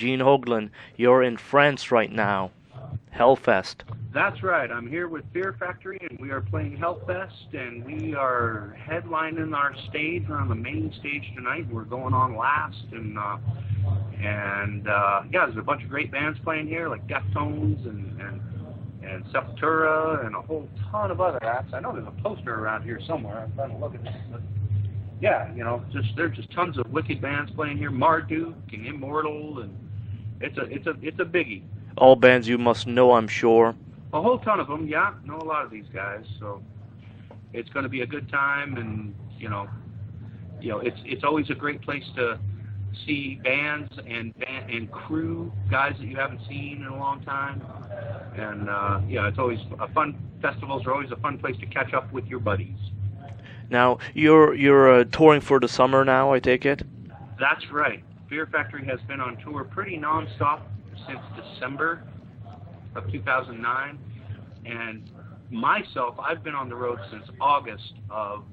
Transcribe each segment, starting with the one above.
Gene Hoglan. You're in France right now. Hellfest. That's right. I'm here with Fear Factory, and we are playing Hellfest, and we are headlining our stage. We're on the main stage tonight. We're going on last, and there's a bunch of great bands playing here, like Deftones and Sepultura and a whole ton of other acts. I know there's a poster around here somewhere. I'm trying to look at it. But yeah, there's just tons of wicked bands playing here. Marduk and Immortal, and it's a biggie. All bands you must know, I'm sure. A whole ton of them, yeah. Know a lot of these guys, so it's going to be a good time, and it's always a great place to see bands and crew, guys that you haven't seen in a long time, and it's always a fun. Festivals are always a fun place to catch up with your buddies. Now you're touring for the summer now, I take it. That's right. Fear Factory has been on tour pretty nonstop since December of 2009, and myself, I've been on the road since August of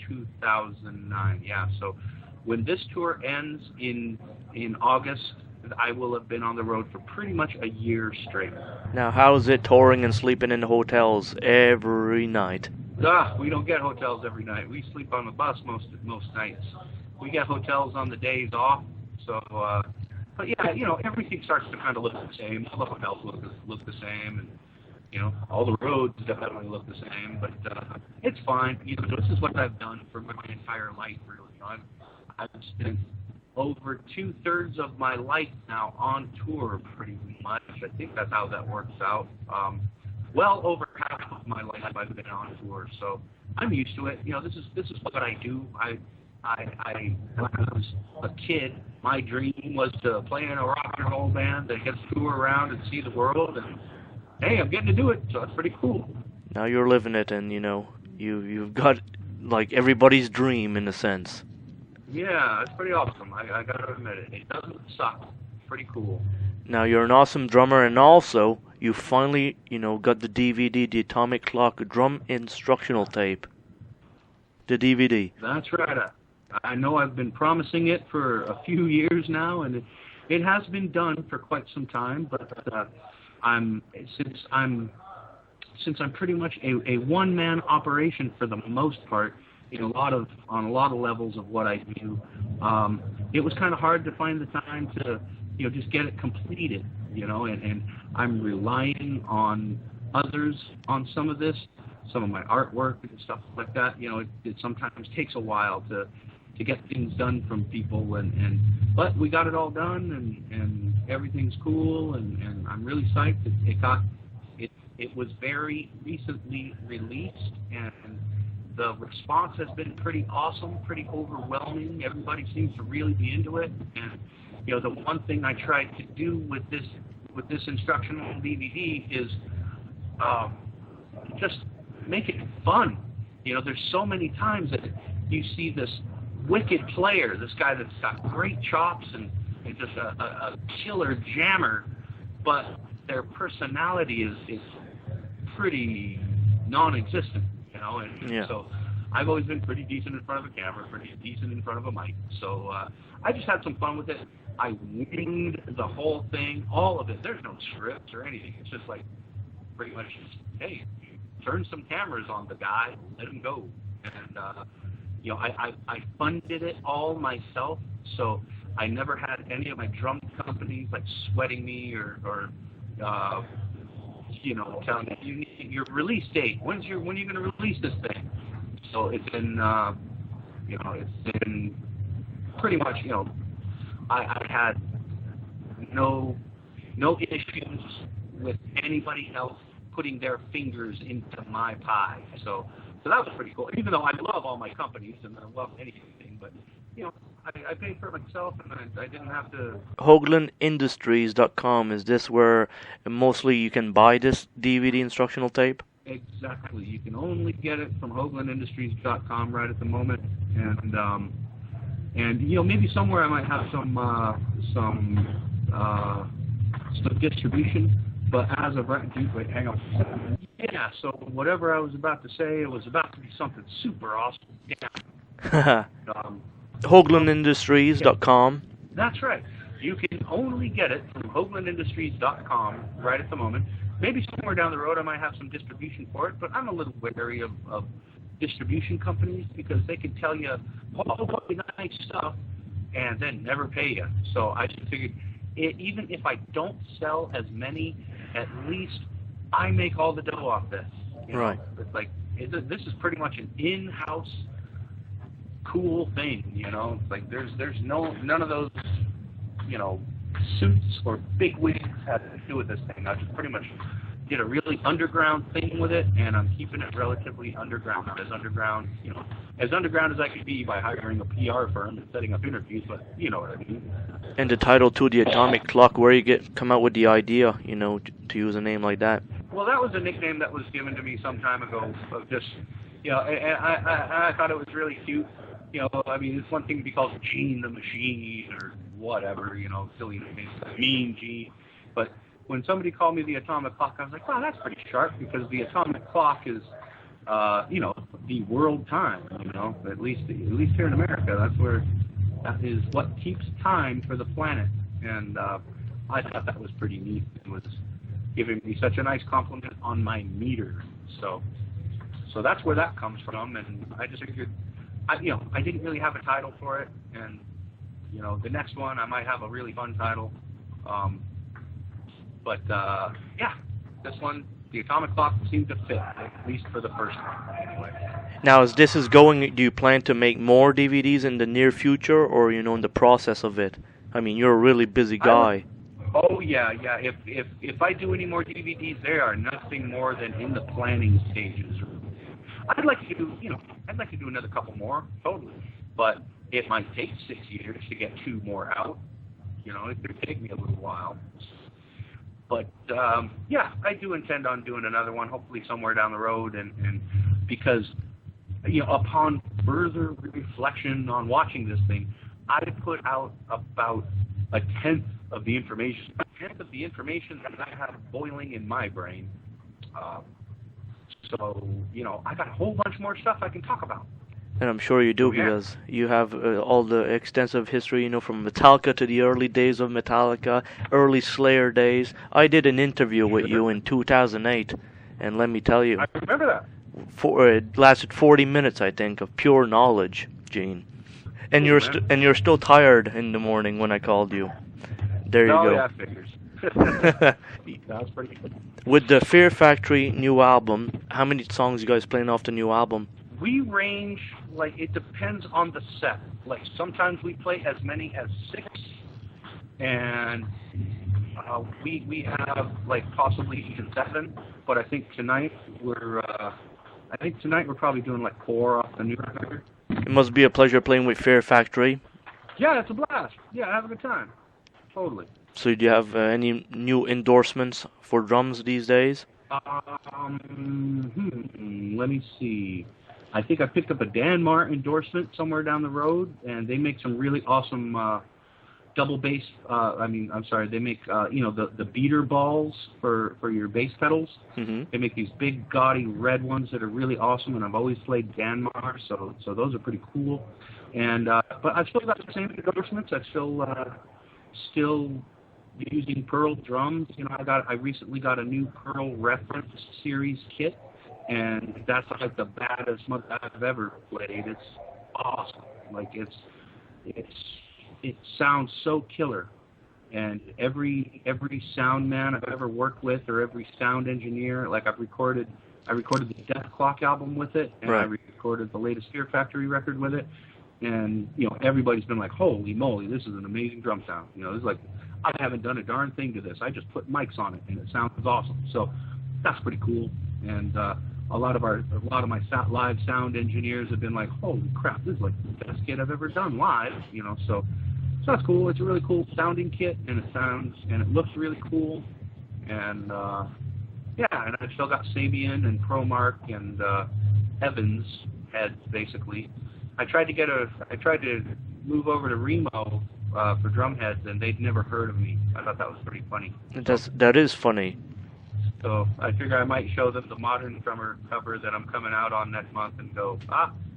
2009. Yeah, so when this tour ends in August, I will have been on the road for pretty much a year straight. Now, how is it touring and sleeping in hotels every night? We don't get hotels every night. We sleep on the bus most nights. We get hotels on the days off, so. But yeah, everything starts to kind of look the same. All the hotels look the same, and all the roads definitely look the same. But it's fine. This is what I've done for my entire life, really. I've spent over 2/3 of my life now on tour, pretty much. I think that's how that works out. Well over half of my life I've been on tour, so I'm used to it. This is what I do. When I was a kid, my dream was to play in a rock and roll band that gets to tour around and see the world, and hey, I'm getting to do it, so it's pretty cool. Now you're living it, and you've got like everybody's dream in a sense. Yeah, it's pretty awesome. I gotta admit it. It doesn't suck. Pretty cool. Now you're an awesome drummer, and also you finally got the DVD, the Atomic Clock drum instructional tape. The DVD. That's right. I know I've been promising it for a few years now, and it has been done for quite some time. But since I'm pretty much a one-man operation for the most part, on a lot of levels of what I do, it was kind of hard to find the time to just get it completed. And I'm relying on others on some of this. Some of my artwork and stuff like that, it sometimes takes a while to get things done from people, but we got it all done, and everything's cool, and I'm really psyched. It was very recently released, and the response has been pretty awesome, pretty overwhelming. Everybody seems to really be into it, and the one thing I tried to do with this instructional DVD is just make it fun. There's so many times that you see this wicked player, this guy that's got great chops and just a killer jammer, but their personality is pretty non-existent, and so I've always been pretty decent in front of a camera, pretty decent in front of a mic, so I just had some fun with it. I winged the whole thing, all of it. There's no scripts or anything. It's just like pretty much, hey, turn some cameras on the guy, let him go. And, I funded it all myself, so I never had any of my drum companies like sweating me or telling me, you need your release date. When are you going to release this thing? So it's been, it's been pretty much, I had no issues with anybody else putting their fingers into my pie. So that was pretty cool. Even though I love all my companies and I love anything, but I paid for it myself, and I didn't have to. HoglanIndustries.com, is this where mostly you can buy this DVD instructional tape? Exactly. You can only get it from HoglanIndustries.com right at the moment, and maybe somewhere I might have some distribution. But as of right, wait, hang on. Yeah, so whatever I was about to say, it was about to be something super awesome. Yeah. HoglanIndustries.com. That's right. You can only get it from HoglanIndustries.com right at the moment. Maybe somewhere down the road I might have some distribution for it, but I'm a little wary of distribution companies because they can tell you all the nice stuff and then never pay you. So I just figured, even if I don't sell as many, at least I make all the dough off this. You know? Right. It's like, this is pretty much an in-house cool thing, you know. It's like there's none of those, you know, suits or big wigs had to do with this thing. I just pretty much did a really underground thing with it, and I'm keeping it relatively underground, as underground as I could be by hiring a PR firm and setting up interviews, but you know what I mean. And the title to the Atomic Clock, where you come out with the idea, you know, to use a name like that? Well, that was a nickname that was given to me some time ago of just, you know, and I thought it was really cute. You know, I mean, it's one thing to be called Gene the Machine or whatever, you know, silly names, Mean Gene, but when somebody called me the Atomic Clock, I was like, wow, that's pretty sharp, because the atomic clock is, you know, the world time, you know, at least here in America, that is what keeps time for the planet. And I thought that was pretty neat. It was giving me such a nice compliment on my meter. So that's where that comes from. And I just figured, I didn't really have a title for it. And, you know, the next one, I might have a really fun title. But yeah, this one, the Atomic Clock, seemed to fit, at least for the first one, anyway. Now, as this is going, do you plan to make more DVDs in the near future, or, you know, in the process of it? I mean, you're a really busy guy. Oh yeah. If I do any more DVDs, they are nothing more than in the planning stages. I'd like to do another couple more, totally. But it might take 6 years to get 2 more out. You know, it could take me a little while. But yeah, I do intend on doing another one, hopefully somewhere down the road, and because, you know, upon further reflection on watching this thing, I put out about a tenth of the information that I have boiling in my brain. So, you know, I got a whole bunch more stuff I can talk about. And I'm sure you do, because you have all the extensive history, you know, from Metallica to the early days of Metallica, early Slayer days. I did an interview with you in 2008, and let me tell you, I remember that. It lasted 40 minutes, I think, of pure knowledge, Gene. And you're still tired in the morning when I called you. There you go. Yeah, figures. That's pretty good. With the Fear Factory new album, how many songs you guys playing off the new album? We range, like, it depends on the set. Like, sometimes we play as many as 6, and we have, like, possibly even 7. But I think tonight we're probably doing like 4 off the new record. It must be a pleasure playing with Fear Factory. Yeah, it's a blast. Yeah, I have a good time. Totally. So do you have any new endorsements for drums these days? Let me see. I think I picked up a Danmar endorsement somewhere down the road, and they make some really awesome double bass. They make you know, the beater balls for your bass pedals. Mm-hmm. They make these big gaudy red ones that are really awesome, and I've always played Danmar, so those are pretty cool. And but I've still got the same endorsements. I'm still using Pearl drums. You know, I recently got a new Pearl Reference Series kit, and that's like the baddest one I've ever played. It's awesome. Like it sounds so killer. And every sound man I've ever worked with, or every sound engineer, like I recorded the Death Clock album with it, and right. I recorded the latest Fear Factory record with it, and you know, everybody's been like, holy moly, this is an amazing drum sound. You know, it's like, I haven't done a darn thing to this. I just put mics on it, and it sounds awesome. So that's pretty cool. And a lot of my live sound engineers have been like, holy crap, this is like the best kit I've ever done live. You know, so that's cool. It's a really cool sounding kit, and it looks really cool. And yeah, and I've still got Sabian and Promark and Evans heads, basically. I tried to move over to Remo for drum heads, and they'd never heard of me. I thought that was pretty funny. That is funny. So I figure I might show them the Modern Drummer cover that I'm coming out on next month and go,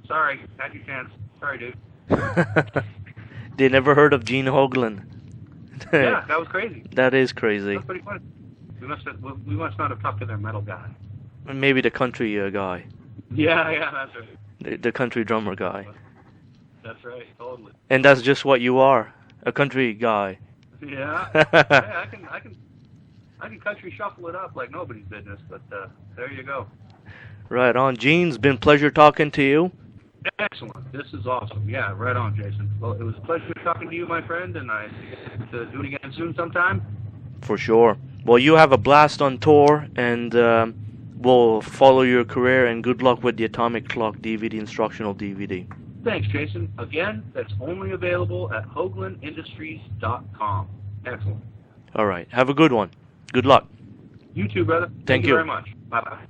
sorry, had your chance. Sorry, dude. They never heard of Gene Hoglan. Yeah, that was crazy. That is crazy. That's pretty funny. We must not have talked to their metal guy. Maybe the country guy. Yeah, that's right. The country drummer guy. That's right, totally. And that's just what you are, a country guy. Yeah. I can country shuffle it up like nobody's business, but there you go. Right on. Gene, it's been a pleasure talking to you. Excellent. This is awesome. Yeah, right on, Jason. Well, it was a pleasure talking to you, my friend, and I get to do it again soon sometime. For sure. Well, you have a blast on tour, and we'll follow your career, and good luck with the Atomic Clock DVD, instructional DVD. Thanks, Jason. Again, that's only available at HoglanIndustries.com. Excellent. All right. Have a good one. Good luck. You too, brother. Thank you very much. Bye-bye.